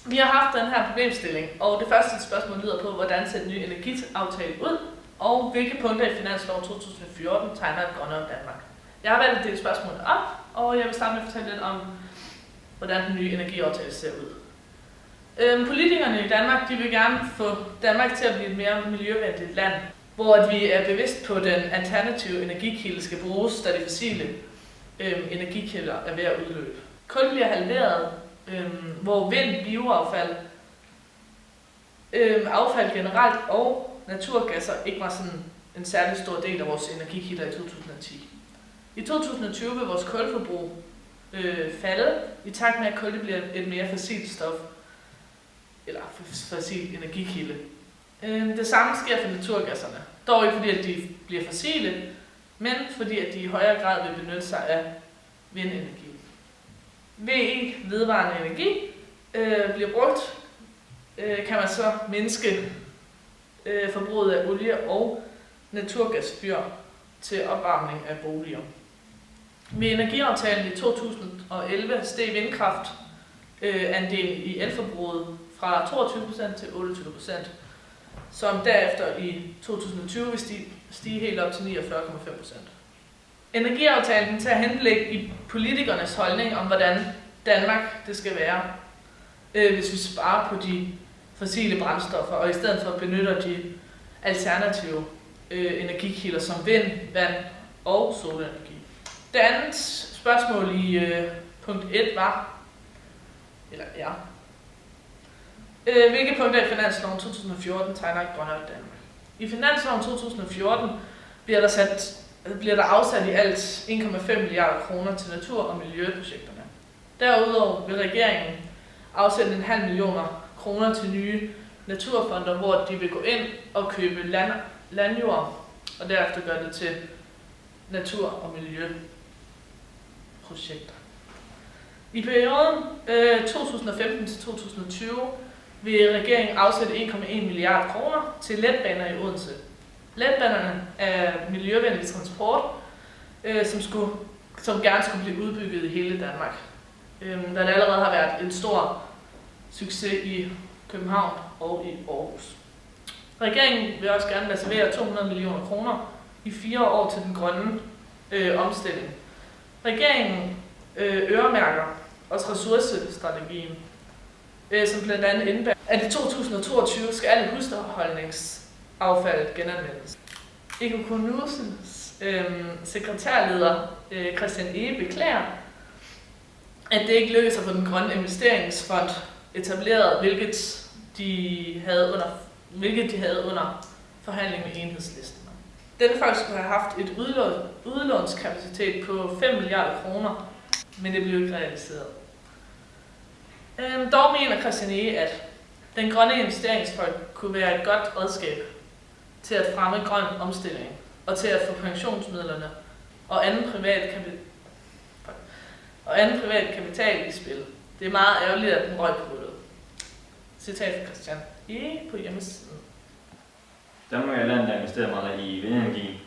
Vi har haft den her problemstilling, og det første spørgsmål lyder på, hvordan ser den nye energiaftale ud, og hvilke punkter i finanslov 2014 tegner et grønnere Danmark. Jeg har valgt at dele spørgsmålet op, og jeg vil starte med at fortælle lidt om, hvordan den nye energiaftale ser ud. Politikerne i Danmark de vil gerne få Danmark til at blive et mere miljøvenligt land, hvor vi er bevidst på, den alternative energikilde skal bruges, da de fossile energikilder er ved at udløbe. Kul bliver halveret, hvor vind, bioaffald, affald generelt og naturgasser ikke var sådan en særlig stor del af vores energikilder i 2010. I 2020 vil vores kulforbrug falde, i takt med at kul bliver et mere fossilt stof, eller fossil energikilde. Det samme sker for naturgasserne. Dog ikke fordi, at de bliver fossile, men fordi, at de i højere grad vil benytte sig af vindenergi. VE, vedvarende energi, bliver brugt, kan man så mindske forbruget af olie og naturgasfyr til opvarmning af boliger. Ved energiaftalen i 2011 steg vindkraft andel i elforbruget fra 22% til 28%, som derefter i 2020 vil stige helt op til 49,5%. Energiaftalen tager henblik i politikernes holdning om, hvordan Danmark det skal være, hvis vi sparer på de fossile brændstoffer, og i stedet for benytter de alternative energikilder som vind, vand og solenergi. Det andet spørgsmål i punkt 1 var, hvilke punkter i finansloven 2014 tegner et grønnere Danmark? I finansloven 2014 bliver der afsat i alt 1,5 milliarder kroner til natur- og miljøprojekterne. Derudover vil regeringen afsætte 0,5 millioner kroner til nye naturfonder, hvor de vil gå ind og købe landjord og derefter gøre det til natur- og miljøprojekter. I perioden 2015 til 2020 vil regeringen afsætte 1,1 milliarder kroner til letbaner i Odense. Letbanerne er miljøvenlig transport, som gerne skulle blive udbygget i hele Danmark. Da det allerede har været en stor succes i København og i Aarhus. Regeringen vil også gerne reservere 200 millioner kroner i 4 år til den grønne omstilling. Regeringen øremærker også ressourcestrategien, som blandt andet indebærer, at i 2022 skal alle husholdningsaffald genanvendes. Ecoconusens sekretærleder Christian Ehe beklager, at det ikke lykkedes at få den grønne investeringsfond etableret, hvilket de havde under forhandling med Enhedslisten. Denne fond skulle have haft et udlånskapacitet på 5 milliarder kroner, men det blev ikke realiseret. Dog mener Christian Ehe, at den grønne investeringsfond kunne være et godt redskab til at fremme grøn omstilling og til at få pensionsmidlerne og anden privat kapital i spil. Det er meget ærgerligt, at den røg på gulvet. Citat fra Christian Ehe på hjemmesiden. Danmark er et land, der investerer meget i vindenergi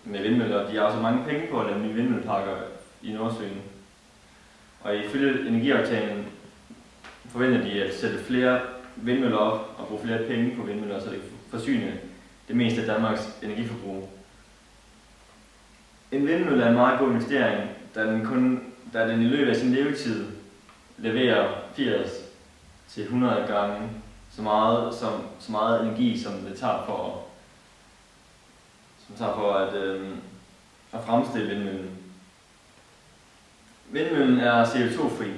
med vindmøller. De har også mange penge på at lave nye vindmølleparker i Nordsøen. Og ifølge energiaftalen forventer de at sætte flere vindmøller op og bruge flere penge på vindmøller, så det kan forsyne det meste af Danmarks energiforbrug. En vindmølle er en meget god investering, da den i løbet af sin levetid leverer 80 til 100 gange så meget energi, som det tager for at fremstille vindmøllen. Vindmøllen er CO2-fri,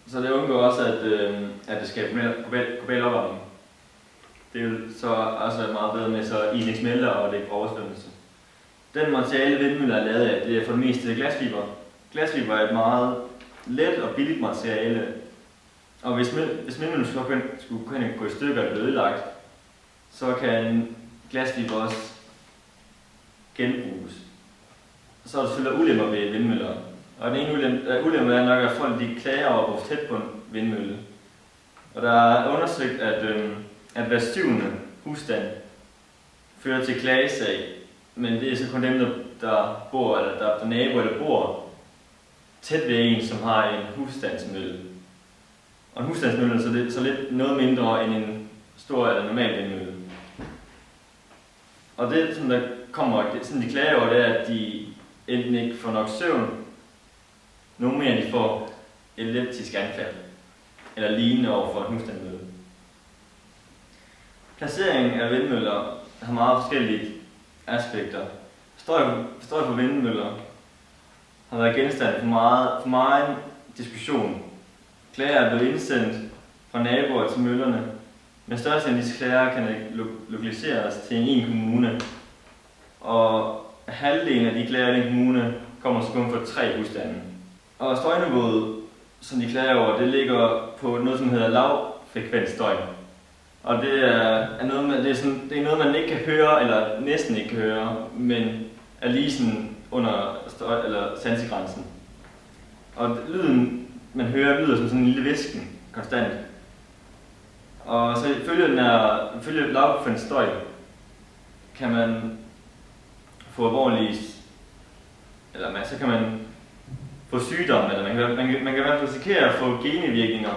så det undgår også, at det skaber global opvarmning. Det vil så også være meget bedre med, så isen ikke smelter og det ikke får oversvømmelse. Den materiale vindmøller er lavet af, det er for det meste glasfiber. Glasfiber er et meget let og billigt materiale, og hvis vindmøllen skulle gå i stykker og blive ødelagt, så kan glasfiber også genbruges. Så er der selvfølgelig ulemper ved vindmøller. Og den ene ulempe er nok, at folk de klager over at bo tæt på en vindmølle. Og der er undersøgt, at hver 7. husstand fører til klagesag, men det er så kun dem, der bor, eller der er naboer, eller bor tæt ved en, som har en husstandsmølle. Og en husstandsmølle så lidt noget mindre end en stor eller normal vindmølle. Og det, som der kommer, sådan de klager over, det er, at de enten ikke får nok søvn, nogle mere de får epileptisk anfald, eller lignende over for en husstandsmølle. Placeringen af vindmøller har meget forskellige aspekter. Støj for vindmøller har været genstand for meget diskussion. Klager er blevet indsendt fra naboer til møllerne, men størstedelen af disse klager kan lokaliseres til en kommune, og halvdelen af de klager i den kommune kommer så kun fra 3 husstande. Og støjniveauet, som de klager over, det ligger på noget, som hedder lavfrekvent støj. Og det er noget, man ikke kan høre, eller næsten ikke kan høre, men er lige sådan under støj, eller sansegrænsen. Og lyden, man hører, lyder som sådan en lille hvisken, konstant. Og så ifølge lavfrekvent støj, kan man få alvorlige, så kan man få sygdomme, eller man kan i hvert fald risikere at få genevirkninger,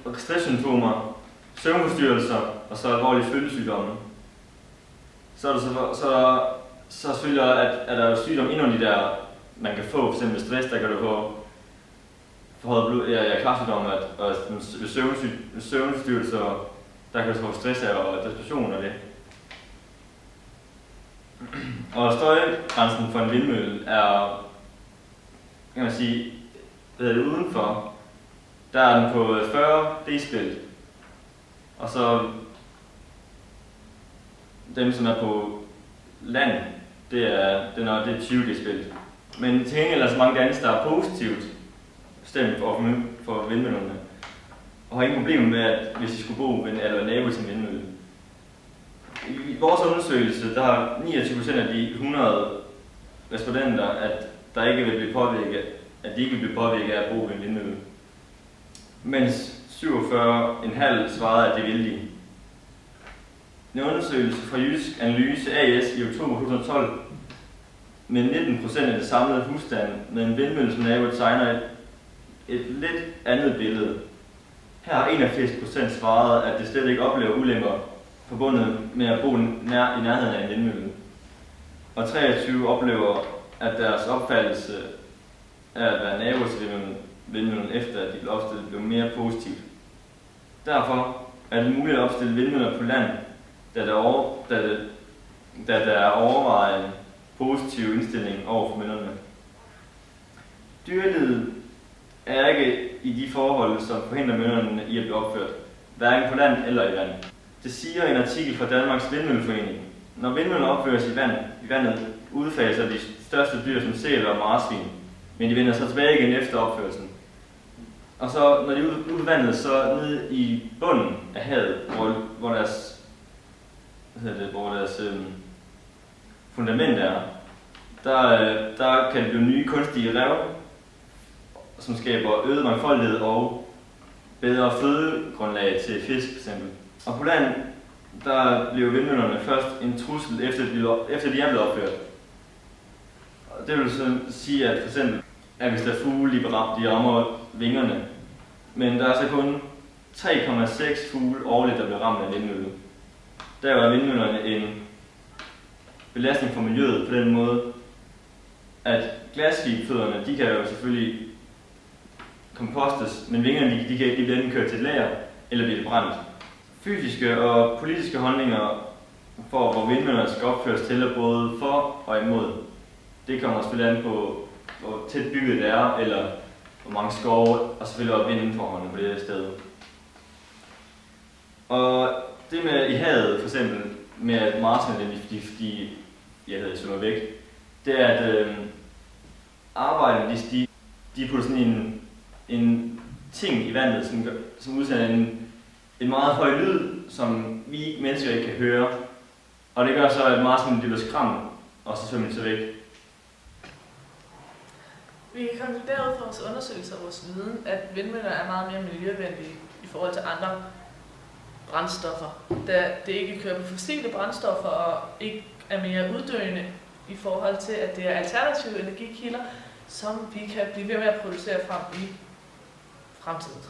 og stresssymptomer, søvnforstyrrelser og så alvorlige følgesygdomme. Så er der så selvfølgelig, at der er sygdomme indunder de der, man kan få, f.eks. stress, der kan du få forhøjet kræftsygdomme, og søvnforstyrrelser, der kan du få stress af og depression og det. Og støjgrænsen for en vindmølle er, kan man sige, udenfor, der er den på 40 decibel. Og så dem, som er på land, det er 20 decibel. Men til gengæld er så mange danskere, der er positivt stemt for vindmøllerne. Og har ingen problemer med, at hvis I skulle bo eller nabo til en vindmølle. I vores undersøgelse, der har 29% af de 100 respondenter, at de ikke vil blive påvirket af at bo ved en vindmølle. Mens 47,5 svarede, at det ville de. En undersøgelse fra Jysk Analyse AS i oktober 2012 med 19% af det samlede husstand med en vindmølle som nabo tegner et lidt andet billede. Her har 81% svaret, at det slet ikke oplever ulemper forbundet med at bo i nærheden af en vindmølle. Og 23 oplever, at deres opfattelse af at være nabo til vindmøllen efter at de blev opstillet blev mere positivt. Derfor er det muligt at opstille vindmøller på land, da der er overvejende positiv indstilling over for møllerne. Dyrelivet er ikke i de forhold, som forhindrer møllerne i at blive opført, hverken på land eller i vand. Det siger en artikel fra Danmarks Vindmølleforening. Når vindmøller opføres i vandet, udfaser de største dyr som sæler og marsvin, men de vender så tilbage igen efter opførelsen. Og så, når de er ude i vandet, så nede i bunden af havet, hvor deres fundament er, der kan det blive nye kunstige rev, som skaber øget mangfoldighed og bedre fødegrundlag til fisk f.eks. Og på land, der blev vindmøllerne først en trussel efter de er blevet opført. Og det vil så sige, at f.eks. at hvis der er fugle, de rammer vingerne, men der er så kun 3,6 fugle årligt, der bliver ramt af vindmølle. Der er vindmøllerne en belastning for miljøet på den måde, at glasfiberfødderne, de kan jo selvfølgelig kompostes, men vingerne de bliver enten kørt til et lager eller bliver brændt. Fysiske og politiske holdninger for, hvor vindmøllerne skal opføres til, er både for og imod. Det kommer selvfølgelig an på, hvor tæt bygget det er, eller hvor mange skove, og selvfølgelig også vindforholdene på det sted. Og det med i havet, for eksempel, med at marsvinene, de svømmer væk, det er, at arbejderne, de putter sådan en ting i vandet, som udsender en meget høj lyd, som vi mennesker ikke kan høre. Og det gør så, at marsvinene bliver skræmt, og så svømmer de så væk. Vi kan konkludere ud fra vores undersøgelser og vores viden, at vindmøller er meget mere miljøvenlige i forhold til andre brændstoffer, da det ikke kører på fossile brændstoffer og ikke er mere uddøende i forhold til, at det er alternative energikilder, som vi kan blive ved med at producere frem i fremtiden.